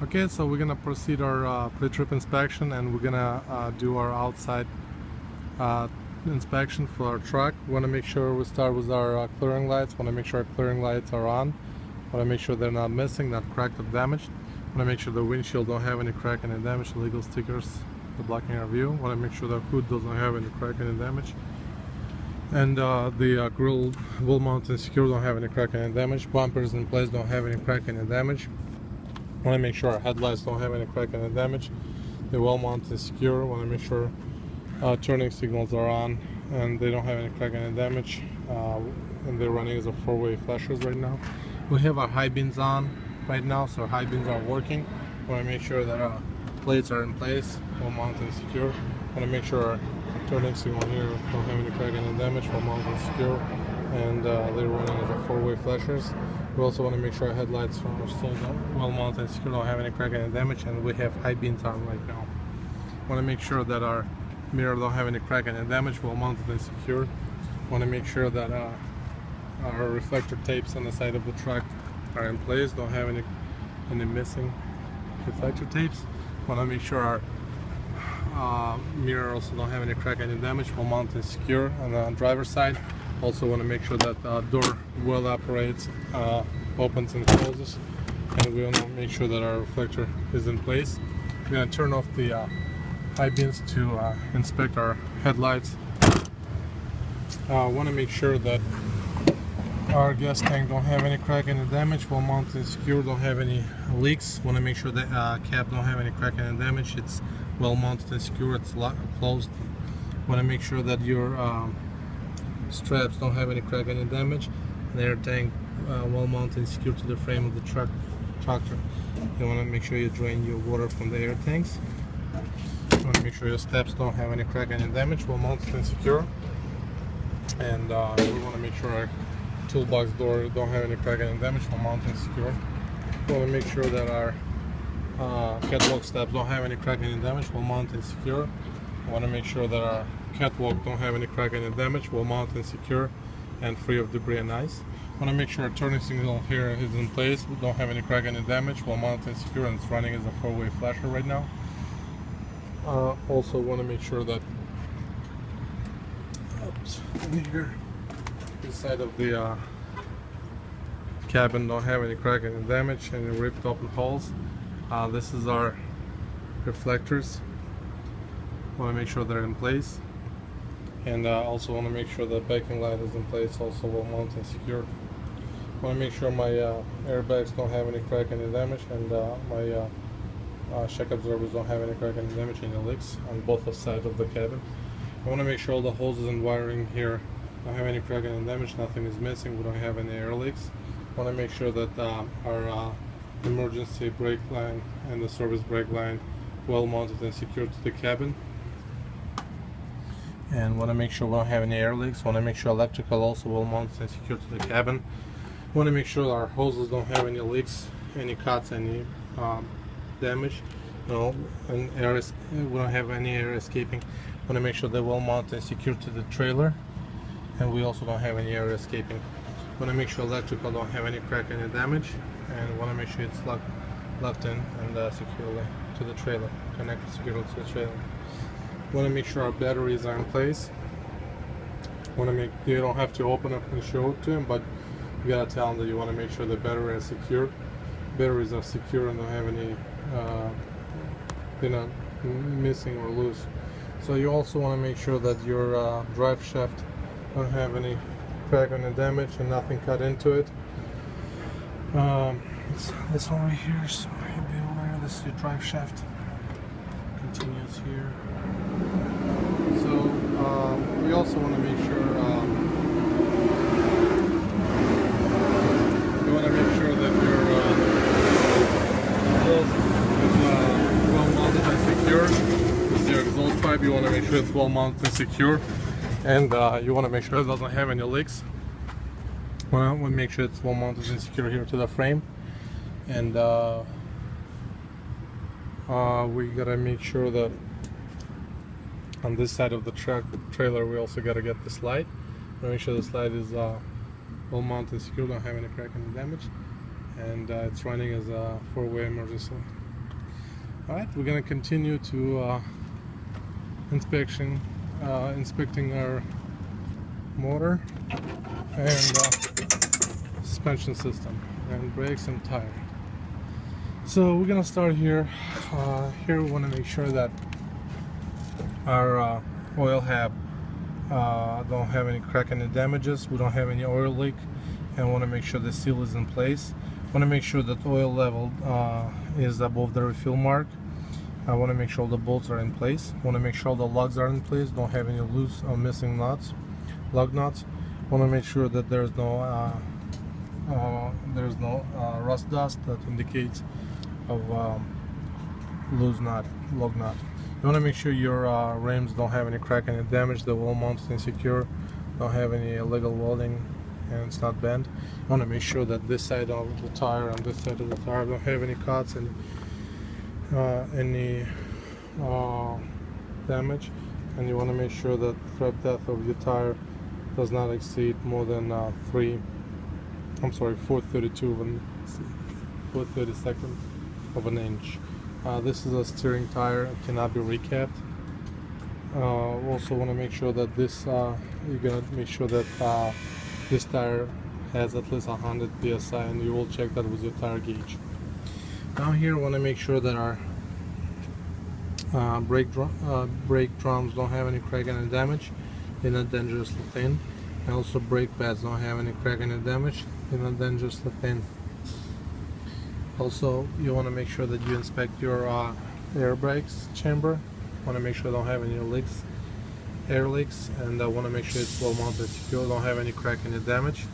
Okay, so we're gonna proceed our pre-trip inspection, and we're gonna do our outside uh, inspection for our truck. We want to make sure we start with our clearing lights. Want to make sure our clearing lights are on. Want to make sure they're not missing, not cracked or damaged. Want to make sure the windshield don't have any crack and damage. Illegal stickers are blocking our view. Want to make sure the hood doesn't have any crack and damage. And the grill wheel mount and secure don't have any crack and damage. Bumpers in place don't have any crack and damage. Want to make sure our headlights don't have any crack and damage. The wheel mount is secure. Want to make sure turning signals are on and they don't have any crack and damage. And they're running as a four-way flashers right now. We have our high beams on right now, so our high beams are working. Want to make sure that our plates are in place, wheel mount and secure. Want to make sure our turning signal here don't have any crack and damage, wheel mount and secure, and they're running as a four-way flashers. We also want to make sure our headlights are still well mounted and secure, don't have any crack and damage, and we have high beams on right now. Want to make sure that our mirror don't have any crack and damage, well mounted and secure. Want to make sure that our reflector tapes on the side of the truck are in place, don't have any missing reflector tapes. Want to make sure our mirror also don't have any crack and damage, well mounted and secure. On the driver's side, also want to make sure that the door well operates, opens and closes, and we want to make sure that our reflector is in place. We're going to turn off the high beams to inspect our headlights. Want to make sure that our gas tank don't have any crack and damage, well mounted and secure, don't have any leaks. Want to make sure that cap don't have any crack and damage, it's well mounted and secure, it's closed. Want to make sure that your straps don't have any crack and damage, and air tank well mounted and secure to the frame of the tractor. You want to make sure you drain your water from the air tanks. You want to make sure your steps don't have any crack and damage, well mounted and secure. And we want to make sure our toolbox door don't have any crack and damage, well mounted and secure. We want to make sure that our catwalk steps don't have any crack and damage, well mounted and secure. We want to make sure that our catwalk don't have any crack and damage, well mounted and secure, and free of debris and ice. Want to make sure our turning signal here is in place, we don't have any crack and damage, well mounted and secure, and it's running as a four-way flasher right now. Also want to make sure that here inside of the cabin don't have any crack and damage, any ripped open holes. This is our reflectors. Want to make sure they're in place, and also want to make sure the backing light is in place, also well mounted and secure. Want to make sure my airbags don't have any crack and damage, and my shock absorbers don't have any crack and damage, any leaks on both sides of the cabin. I want to make sure all the hoses and wiring here don't have any crack and damage, nothing is missing, we don't have any air leaks. Want to make sure that our emergency brake line and the service brake line well mounted and secured to the cabin. And want to make sure we don't have any air leaks. Want to make sure electrical also well mounted and secured to the cabin. Want to make sure our hoses don't have any leaks, any cuts, any damage. No, and we don't have any air escaping. Want to make sure they're well mounted and secured to the trailer, and we also don't have any air escaping. Want to make sure electrical don't have any crack, any damage, and want to make sure it's locked in and securely to the trailer, connected securely to the trailer. Want to make sure our batteries are in place. Want to make, you don't have to open up and show it to them, but you gotta tell them that you want to make sure the battery is secure. Batteries are secure and don't have any they're not missing or loose. So you also want to make sure that your drive shaft don't have any crack and damage and nothing cut into it. It's this one right here, so you'll be aware this is your drive shaft. Continues here. So we also want to make sure you want to make sure that your exhaust is well mounted and secure. This is your exhaust pipe. You want to make sure it's well mounted and secure, and you want to make sure it doesn't have any leaks. Want to make sure it's well mounted and secure here to the frame, and we gotta make sure that on this side of the trailer we also gotta get the slide. Make sure the slide is well mounted and secure, don't have any crack and damage, and it's running as a four-way emergency light. Alright, we're gonna continue to inspecting our motor and suspension system and brakes and tire. So we're gonna start here. Here we want to make sure that our oil hab don't have any crack and damages. We don't have any oil leak, and want to make sure the seal is in place. Want to make sure that oil level is above the refill mark. I want to make sure the bolts are in place. Want to make sure the lugs are in place. Don't have any loose or missing nuts, lug nuts. Want to make sure that there's no rust dust that indicates of loose nut, lug nut. You want to make sure your rims don't have any crack and damage. They're well mounted and secure. Don't have any illegal welding, and it's not bent. You want to make sure that this side of the tire and this side of the tire don't have any cuts and any damage. And you want to make sure that tread depth of your tire does not exceed more than 4/32 of an inch. This is a steering tire, it cannot be recapped. Also want to make sure that this you're gonna make sure that this tire has at least 100 psi, and you will check that with your tire gauge. Now here, want to make sure that our brake drums don't have any crack and damage. They're not dangerously thin, and also brake pads don't have any crack and damage. They're not dangerously thin. Also, you want to make sure that you inspect your air brakes chamber. Want to make sure don't have any leaks, air leaks, and want to make sure it's well mounted and secure. Don't have any crack and damage.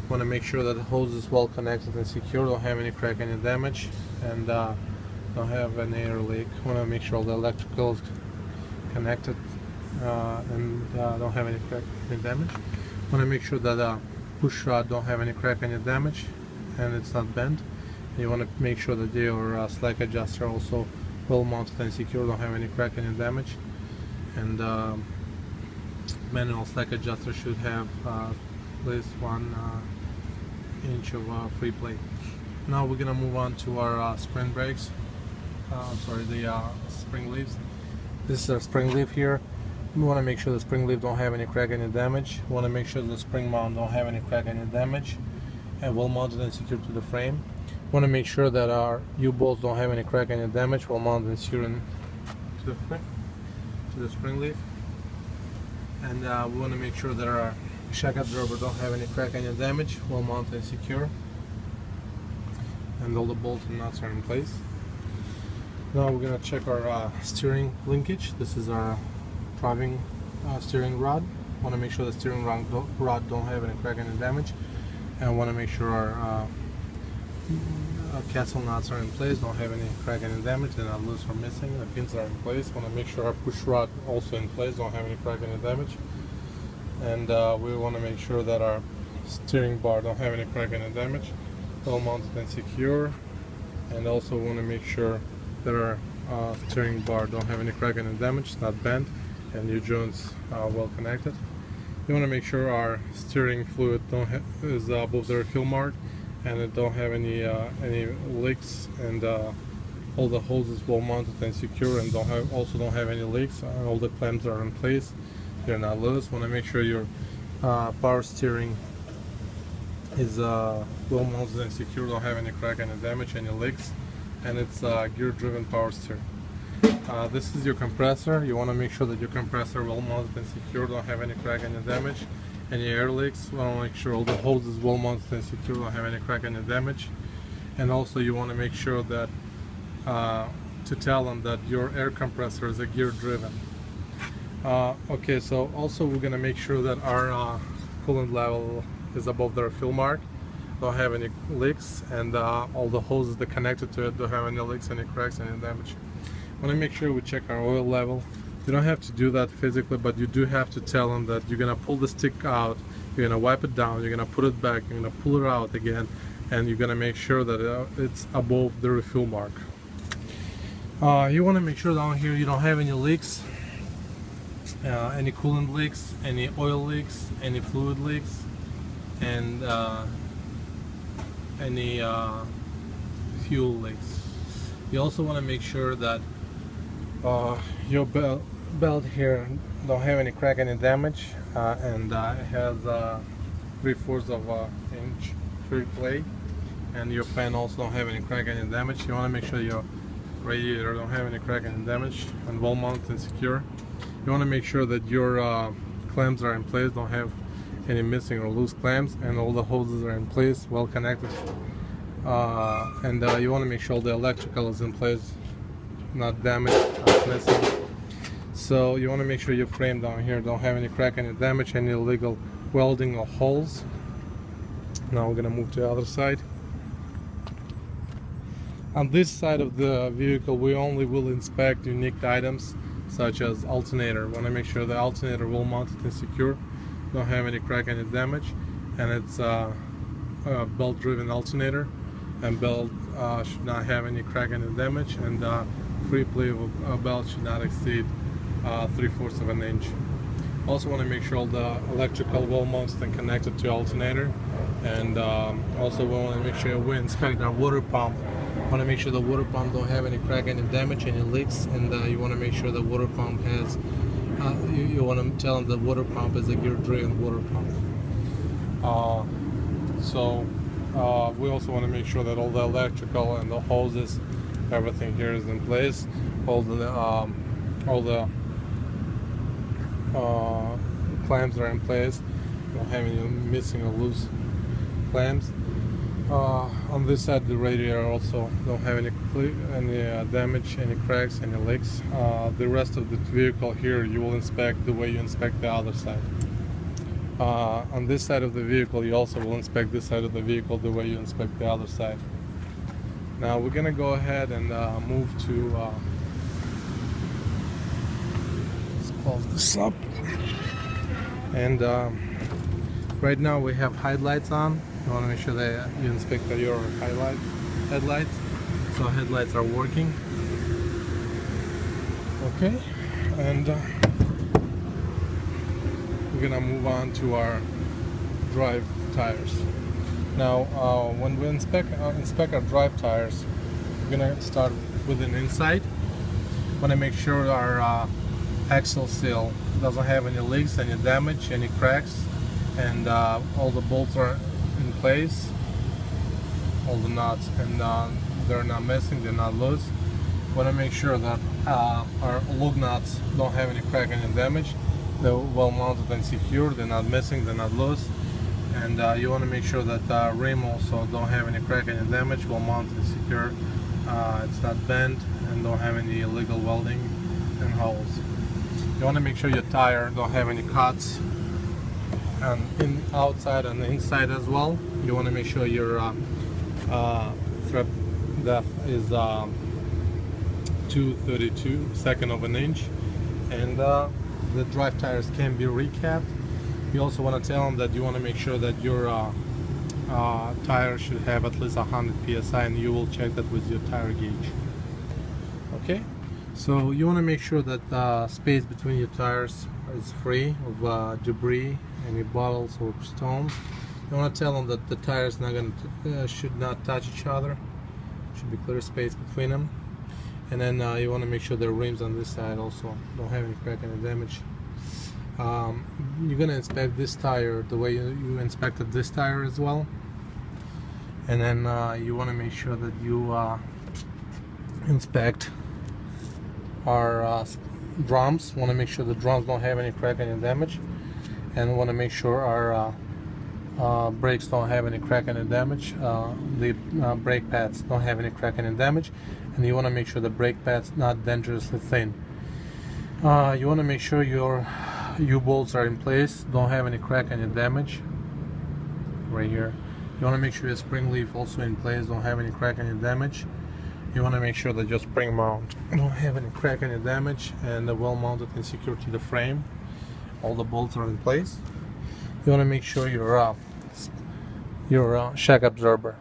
Want to make sure that the hose is well connected and secure. Don't have any crack and damage, and don't have an air leak. Want to make sure all the electrical is connected and don't have any crack and damage. Want to make sure that push rod don't have any crack and damage, and it's not bent. You want to make sure that your slack adjuster also well mounted and secure, don't have any crack and damage. And manual slack adjuster should have at least 1 inch of free play. Now we're gonna move on to our spring brakes. The spring leaves. This is our spring leaf here. We want to make sure the spring leaf don't have any crack and damage. We want to make sure the spring mount don't have any crack and damage, and well mounted and secured to the frame. Want to make sure that our U-bolts don't have any crack and damage, well mounted and secured to the spring leaf. And we want to make sure that our shock absorber don't have any crack and damage, well mounted and secure, and all the bolts and nuts are in place. Now we're gonna check our steering linkage. This is our driving steering rod. Want to make sure the steering rod don't have any crack and damage, and want to make sure our castle nuts are in place, don't have any crack and damage, they're not loose or missing, the pins are in place. Want to make sure our push rod also in place, don't have any crack and damage. And we want to make sure that our steering bar don't have any crack and damage, well mounted and secure. And also want to make sure that our steering bar don't have any crack and damage, it's not bent, and your joints are well connected. You want to make sure our steering fluid is above the refill mark, and it don't have any leaks, and all the hoses well mounted and secure, and also don't have any leaks. All the clamps are in place, they're not loose. Want to make sure your power steering is well mounted and secure, don't have any crack and damage, any leaks, and it's gear driven power steering. This is your compressor. You want to make sure that your compressor well mounted and secure, don't have any crack and damage, any air leaks. You want to make sure all the hoses well mounted and secure, don't have any crack and damage. And also you want to make sure that to tell them that your air compressor is a gear driven. Okay, so also we're gonna make sure that our coolant level is above the refill mark, don't have any leaks, and all the hoses that connected to it don't have any leaks, any cracks, any damage. Want to make sure we check our oil level. You don't have to do that physically, but you do have to tell them that you're gonna pull the stick out, you're gonna wipe it down, you're gonna put it back, you're gonna pull it out again, and you're gonna make sure that it's above the refill mark. You want to make sure down here you don't have any leaks, any coolant leaks, any oil leaks, any fluid leaks, and any fuel leaks. You also want to make sure that your belt here don't have any crack, any damage, and it has 3/4 of an inch free play, and your fan also don't have any crack, any damage. You want to make sure your radiator don't have any crack, any damage, and well mounted and secure. You want to make sure that your clamps are in place, don't have any missing or loose clamps, and all the hoses are in place, well connected. And you want to make sure the electrical is in place, not damaged, not missing. So you want to make sure your frame down here don't have any crack, any damage, any illegal welding or holes. Now we're gonna move to the other side. On this side of the vehicle, we only will inspect unique items such as alternator. Want to make sure the alternator well mounted and secure, don't have any crack, any damage, and it's a belt driven alternator, and belt should not have any crack, any damage, and free play of a belt should not exceed 3/4 of an inch. Also want to make sure the electrical well mounted and connected to alternator, and also we want to make sure we inspect our water pump. Want to make sure the water pump don't have any crack, any damage, any leaks, and you want to make sure the water pump has you want to tell them the water pump is a gear driven water pump. We also want to make sure that all the electrical and the hoses, everything here is in place. All the clamps are in place. Don't have any missing or loose clamps. On this side, the radiator also don't have any damage, any cracks, any leaks. The rest of the vehicle here you will inspect the way you inspect the other side. On this side of the vehicle, you also will inspect this side of the vehicle the way you inspect the other side. Now we're gonna go ahead and move to let's close this up. And right now we have headlights on. You want to make sure that you inspect your headlights. So headlights are working. Okay, and we're gonna move on to our drive tires. Now, when we inspect our drive tires, we're gonna start with an inside. Want to make sure our axle seal doesn't have any leaks, any damage, any cracks, and all the bolts are in place, all the nuts, and they're not missing, they're not loose. Want to make sure that our lug nuts don't have any crack, any damage. They're well mounted and secure, they're not missing, they're not loose. And you want to make sure that the rim also don't have any crack, any damage, well mounted and secure. It's not bent and don't have any illegal welding and holes. You want to make sure your tire don't have any cuts, and outside and inside as well. You want to make sure your thread depth is 2/32 of an inch, and the drive tires can be recapped. You also want to tell them that you want to make sure that your tire should have at least 100 psi, and you will check that with your tire gauge. Okay, so you want to make sure that space between your tires is free of debris, any bottles or stones. You want to tell them that the tires should not touch each other. Should be clear space between them. And then you want to make sure the rims on this side also don't have any crack, any damage. You're going to inspect this tire the way you inspected this tire as well. And then you want to make sure that you inspect our drums. Want to make sure the drums don't have any crack, any damage. And want to make sure our brakes don't have any crack, any damage. The brake pads don't have any crack, any damage. And you want to make sure the brake pads not dangerously thin. You want to make sure your U-bolts are in place, don't have any crack, any damage. Right here. You want to make sure your spring leaf also in place, don't have any crack, any damage. You want to make sure that your spring mount don't have any crack, any damage, and they're well mounted and secure to the frame. All the bolts are in place. You want to make sure your shock absorber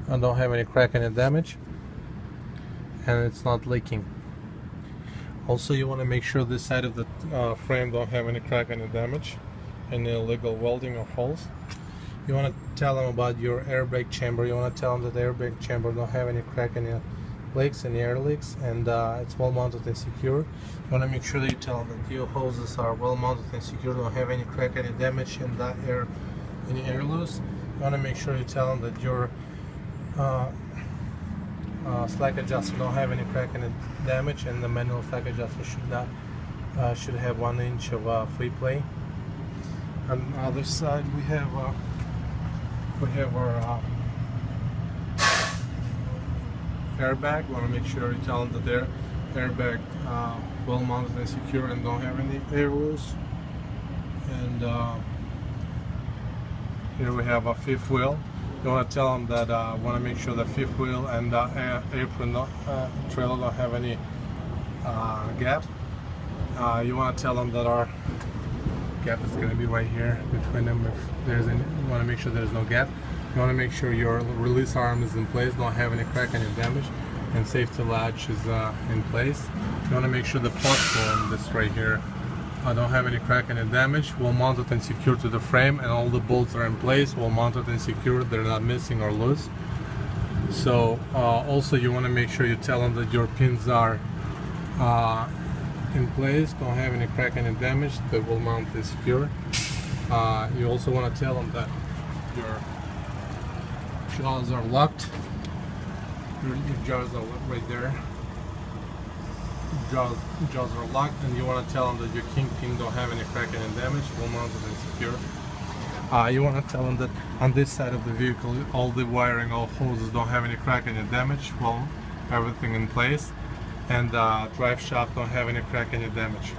don't have any crack, any damage, and it's not leaking. Also, you want to make sure this side of the frame don't have any crack, any damage, any illegal welding or holes. You want to tell them about your airbag chamber. You want to tell them that the airbag chamber don't have any crack, any leaks, any air leaks, and it's well mounted and secure. You want to make sure that you tell them that your hoses are well mounted and secure, don't have any crack, any damage, and any air loose. You want to make sure you tell them that your slack adjuster don't have any crack, any damage, and the manual slack adjuster should have 1 inch of free play. On the other side, we have our airbag. We want to make sure you tell them that their airbag well mounted and secure and don't have any air loose. And here we have a fifth wheel. You want to tell them that want to make sure the fifth wheel and the apron trailer don't have any gap. You want to tell them that our gap is going to be right here between them. If there's any, you want to make sure there's no gap. You want to make sure your release arm is in place, don't have any crack, any damage, and safety latch is in place. You want to make sure the platform that's right here don't have any crack, any damage, well mounted and secured to the frame, and all the bolts are in place, well mounted and secured, they're not missing or loose. So also you want to make sure you tell them that your pins are in place, don't have any crack, any damage, the well mount is secure. You also want to tell them that your jaws are locked. Your jaws are right there. Jaws are locked, and you want to tell them that your kingpin don't have any crack, any damage, well mounted and secure. You want to tell them that on this side of the vehicle, all the wiring, all hoses don't have any crack, any damage, well, everything in place, and drive shaft don't have any crack, any damage.